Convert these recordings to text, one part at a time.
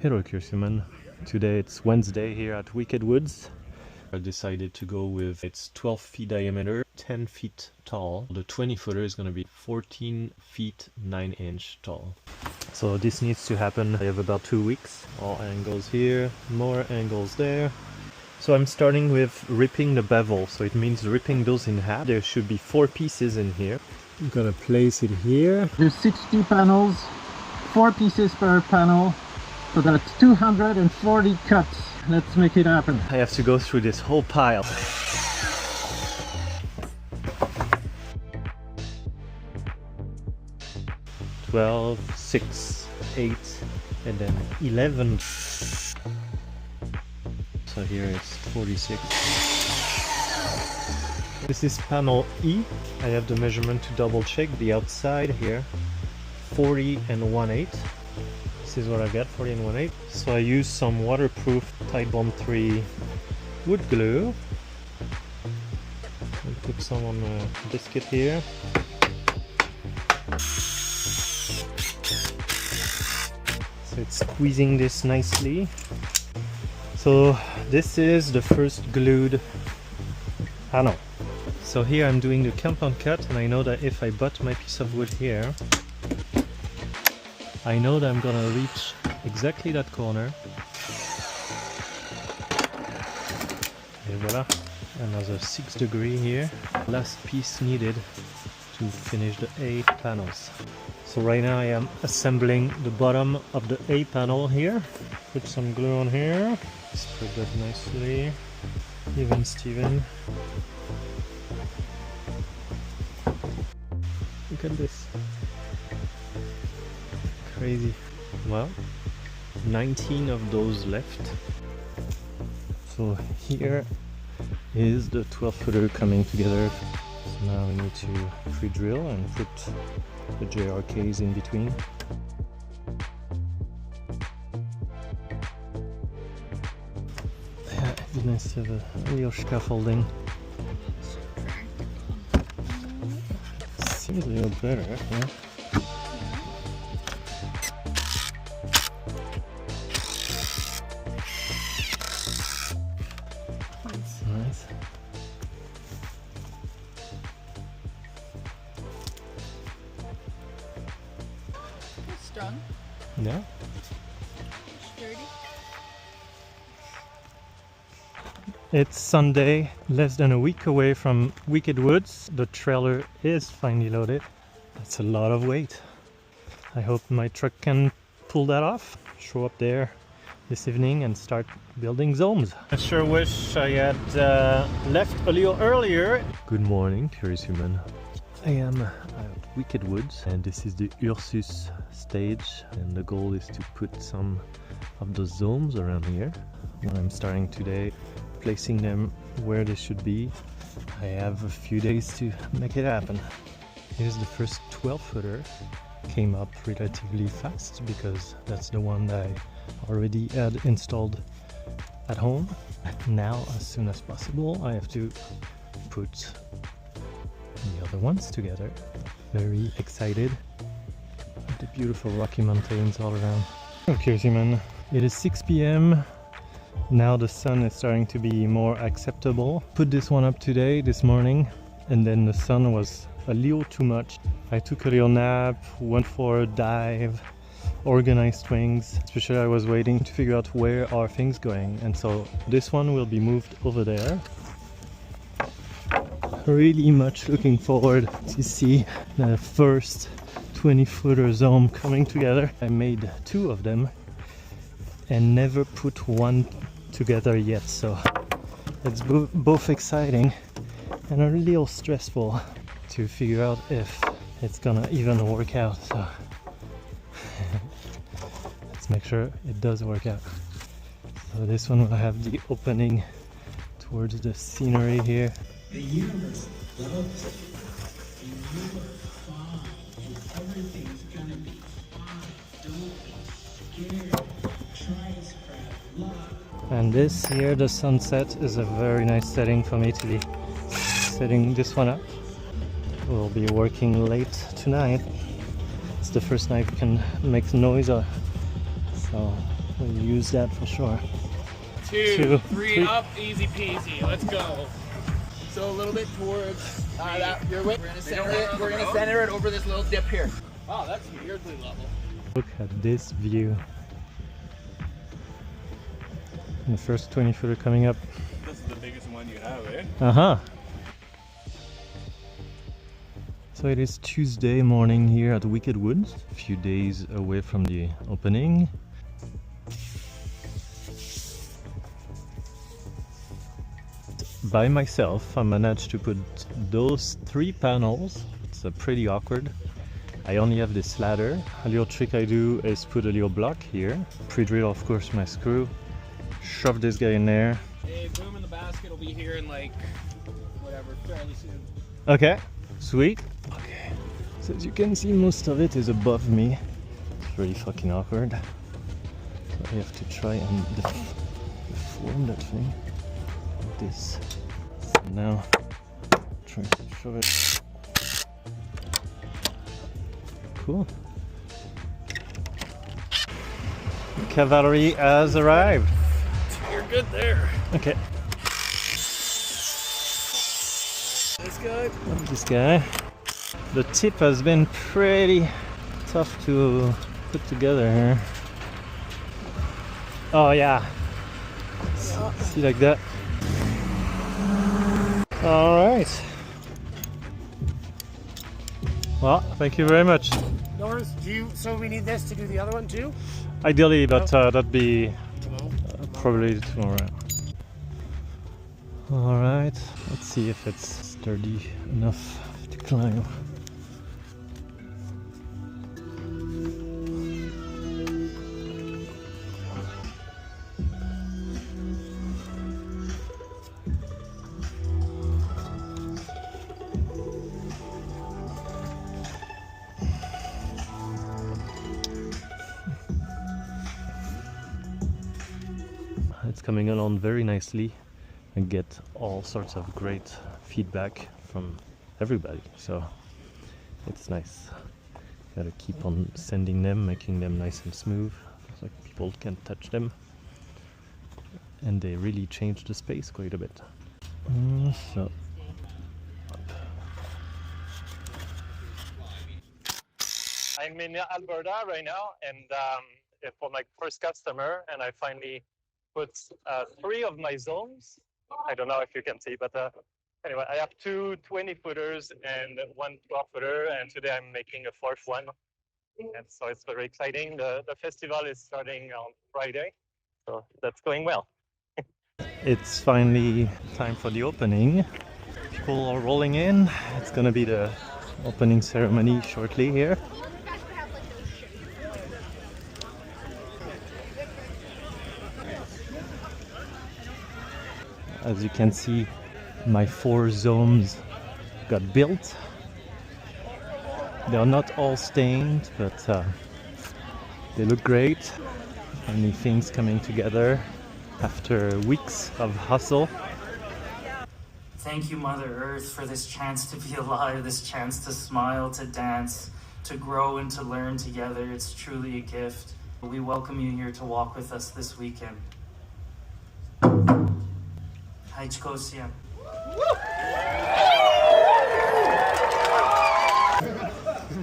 Hello Kirsuman. Today it's Wednesday here at Wicked Woods. I decided to go with it's 12 feet diameter, 10 feet tall. The 20 footer is going to be 14 feet 9 inch tall. So this needs to happen. I have about 2 weeks. All angles here, more angles there. So I'm starting with ripping the bevel. So it means ripping those in half. There should be 4 pieces in here. I'm gonna place it here. There's 60 panels, 4 pieces per panel. So that's 240 cuts. Let's make it happen. I have to go through this whole pile. $12, $6, $8, and then 11. So here it's 46. This is panel E. I have the measurement to double check the outside here. 40 and 1/8. This is what I got, 40 and 1/8. So I used some waterproof Titebond 3 wood glue. I put some on a biscuit here. So it's squeezing this nicely. So this is the first glued panel. So here I'm doing the compound cut, and I know that if I butt my piece of wood here, I know that I'm gonna reach exactly that corner. And voila, another 6 degrees here. Last piece needed to finish the A panels. So right now I am assembling the bottom of the A panel here. Put some glue on here. Spread that nicely. Even Steven. Look at this. Crazy. Well, 19 of those left. So here is the 12 footer coming together. So now we need to pre-drill and put the JRKs in between. Yeah, it'd be nice to have a real scaffolding. Seems a little better, yeah. Nice. It's strong. Yeah. Sturdy. It's Sunday, less than a week away from Wicked Woods. The trailer is finally loaded. That's a lot of weight. I hope my truck can pull that off. Show up there this evening and start building Zomes. I sure wish I had left a little earlier. Good morning, curious human. I am at Wicked Woods, and this is the Ursus stage, and the goal is to put some of the Zomes around here. I'm starting today, placing them where they should be. I have a few days to make it happen. Here's the first 12 footer. Came up relatively fast because that's the one that I already had installed at home. Now, as soon as possible, I have to put the other ones together. Very excited. The beautiful Rocky Mountains all around. Okay, Simon. It is 6 p.m. Now the sun is starting to be more acceptable. Put this one up today, this morning, and then the sun was a little too much. I took a little nap, went for a dive, organized things. Especially I was waiting to figure out where are things going, and so this one will be moved over there. Really much looking forward to see the first 20 footer Zome coming together. I made 2 of them and never put one together yet, so it's both exciting and a little stressful to figure out if it's gonna even work out. So let's make sure it does work out. So this one will have the opening towards the scenery here. The universe loves it, and you are fine, and everything's gonna be fine. Don't be scared. Try to spread love. And this here, the sunset, is a very nice setting for me to be setting this one up. We'll be working late tonight. It's the first night we can make noise, so We'll use that for sure. Two, three up, easy peasy. Let's go. So a little bit towards that your way. We're gonna center it. We're gonna center it over this little dip here. Wow, that's weirdly level. Look at this view. And the first 20 footer coming up. This is the biggest one you have, eh? Uh-huh. So it is Tuesday morning here at Wicked Woods, a few days away from the opening. By myself, I managed to put those 3 panels. It's pretty awkward. I only have this ladder. A little trick I do is put a little block here, pre-drill of course my screw, shove this guy in there. Hey, boom in the basket will be here in like, whatever, fairly soon. Okay, sweet. Okay, so as you can see, most of it is above me. It's really fucking awkward. So I have to try and deform that thing like this. So now, try to shove it. Cool. Cavalry has arrived. You're good there. Okay. This guy. This guy. The tip has been pretty tough to put together here. Oh yeah. See like that. All right. Well, thank you very much. Norris, so we need this to do the other one too? Ideally, but that'd be probably tomorrow. All right. Let's see if it's sturdy enough to climb. It's coming along very nicely. I get all sorts of great feedback from everybody, so it's nice. Gotta keep on sending them, making them nice and smooth so people can touch them, and they really change the space quite a bit. So I'm in Alberta right now, and for my first customer, and I finally put 3 of my zones. I don't know if you can see, but anyway, I have 2 20-footers and 1 12-footer, and today I'm making a 4th one. And so it's very exciting. The festival is starting on Friday, so that's going well. It's finally time for the opening. People are rolling in. It's gonna be the opening ceremony shortly here. As you can see, my 4 Zomes got built. They are not all stained, but they look great. Many things coming together after weeks of hustle. Thank you, Mother Earth, for this chance to be alive, this chance to smile, to dance, to grow and to learn together. It's truly a gift. We welcome you here to walk with us this weekend.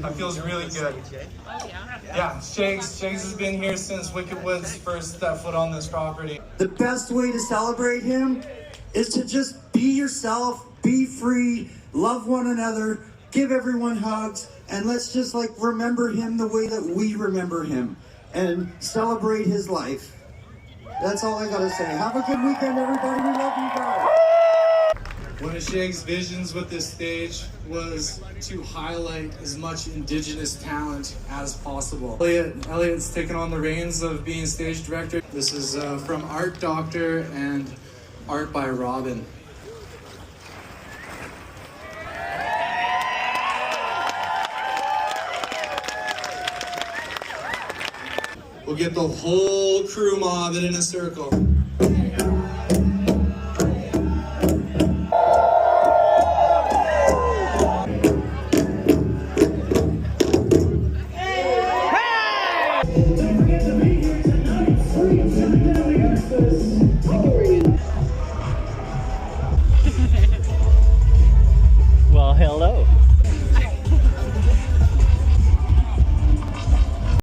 That feels really good. Yeah, Shakes has been here since Wicked Woods first stepped foot on this property. The best way to celebrate him is to just be yourself, be free, love one another, give everyone hugs, and let's just like remember him the way that we remember him and celebrate his life. That's all I gotta say. Have a good weekend, everybody. We love you guys. One of Shag's visions with this stage was to highlight as much Indigenous talent as possible. Elliot's taken on the reins of being stage director. This is from Art Doctor and art by Robin. We'll get the whole crew mobbing in a circle.